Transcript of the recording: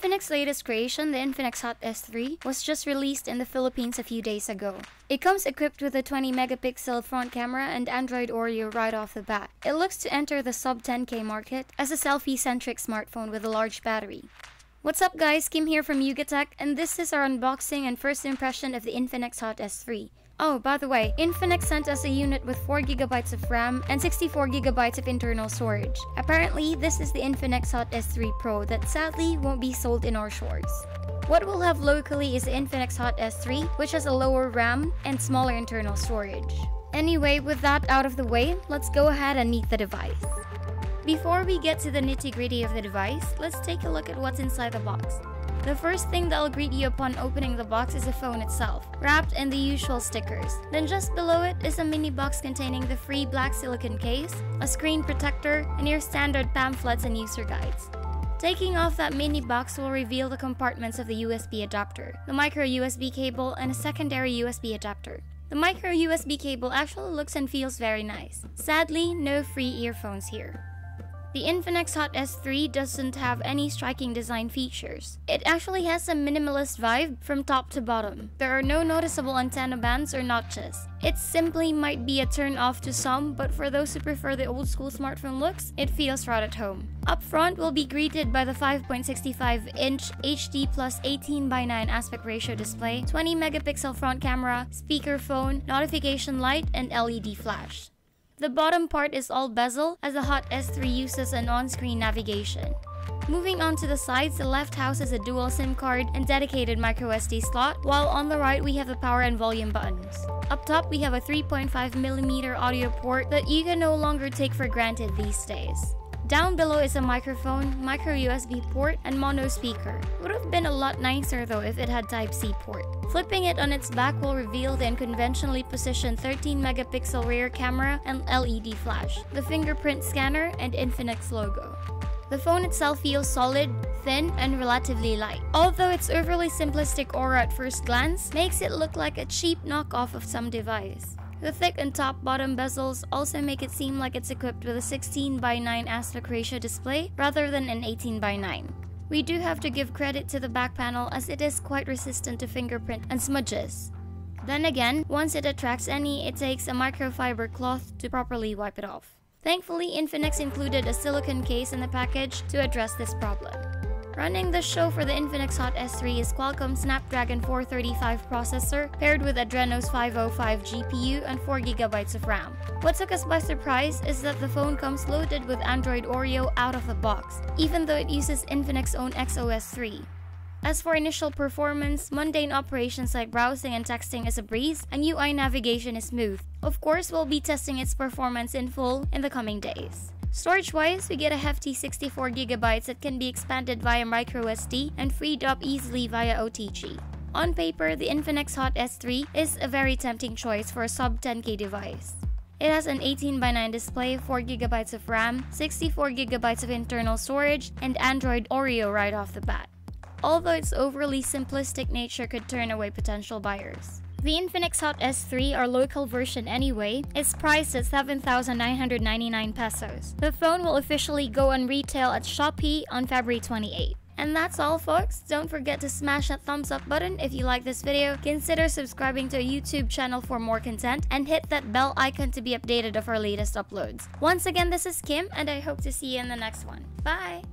Infinix's latest creation, the Infinix Hot S3, was just released in the Philippines a few days ago. It comes equipped with a 20-megapixel front camera and Android Oreo right off the bat. It looks to enter the sub 10K market as a selfie-centric smartphone with a large battery. What's up guys, Kim here from Yugatech, and this is our unboxing and first impression of the Infinix Hot S3. Oh, by the way, Infinix sent us a unit with 4GB of RAM and 64GB of internal storage. Apparently, this is the Infinix Hot S3 Pro that sadly won't be sold in our shores. What we'll have locally is the Infinix Hot S3, which has a lower RAM and smaller internal storage. Anyway, with that out of the way, let's go ahead and meet the device. Before we get to the nitty-gritty of the device, let's take a look at what's inside the box. The first thing that'll greet you upon opening the box is the phone itself, wrapped in the usual stickers. Then just below it is a mini box containing the free black silicone case, a screen protector, and your standard pamphlets and user guides. Taking off that mini box will reveal the compartments of the USB adapter, the micro USB cable, and a secondary USB adapter. The micro USB cable actually looks and feels very nice. Sadly, no free earphones here. The Infinix Hot S3 doesn't have any striking design features. It actually has a minimalist vibe from top to bottom. There are no noticeable antenna bands or notches. It simply might be a turn off to some, but for those who prefer the old school smartphone looks, it feels right at home. Up front, we'll be greeted by the 5.65-inch HD plus 18:9 aspect ratio display, 20-megapixel front camera, speakerphone, notification light, and LED flash. The bottom part is all bezel, as the Hot S3 uses an on-screen navigation. Moving on to the sides, the left houses a dual SIM card and dedicated microSD slot, while on the right we have the power and volume buttons. Up top, we have a 3.5mm audio port that you can no longer take for granted these days. Down below is a microphone, micro USB port, and mono speaker. Would have been a lot nicer though if it had Type-C port. Flipping it on its back will reveal the unconventionally positioned 13-megapixel rear camera and LED flash, the fingerprint scanner, and Infinix logo. The phone itself feels solid, thin, and relatively light. Although its overly simplistic aura at first glance makes it look like a cheap knockoff of some device. The thick and top-bottom bezels also make it seem like it's equipped with a 16:9 aspect ratio display rather than an 18:9. We do have to give credit to the back panel as it is quite resistant to fingerprint and smudges. Then again, once it attracts any, it takes a microfiber cloth to properly wipe it off. Thankfully, Infinix included a silicone case in the package to address this problem. Running the show for the Infinix Hot S3 is Qualcomm's Snapdragon 435 processor paired with Adreno's 505 GPU and 4GB of RAM. What took us by surprise is that the phone comes loaded with Android Oreo out of the box, even though it uses Infinix's own XOS 3. As for initial performance, mundane operations like browsing and texting is a breeze, and UI navigation is smooth. Of course, we'll be testing its performance in full in the coming days. Storage-wise, we get a hefty 64GB that can be expanded via microSD and freed up easily via OTG. On paper, the Infinix Hot S3 is a very tempting choice for a sub 10K device. It has an 18:9 display, 4GB of RAM, 64GB of internal storage, and Android Oreo right off the bat. Although its overly simplistic nature could turn away potential buyers. The Infinix Hot S3, our local version anyway, is priced at 7,999 pesos. The phone will officially go on retail at Shopee on February 28. And that's all folks. Don't forget to smash that thumbs up button if you like this video, consider subscribing to our YouTube channel for more content, and hit that bell icon to be updated of our latest uploads. Once again, this is Kim, and I hope to see you in the next one. Bye!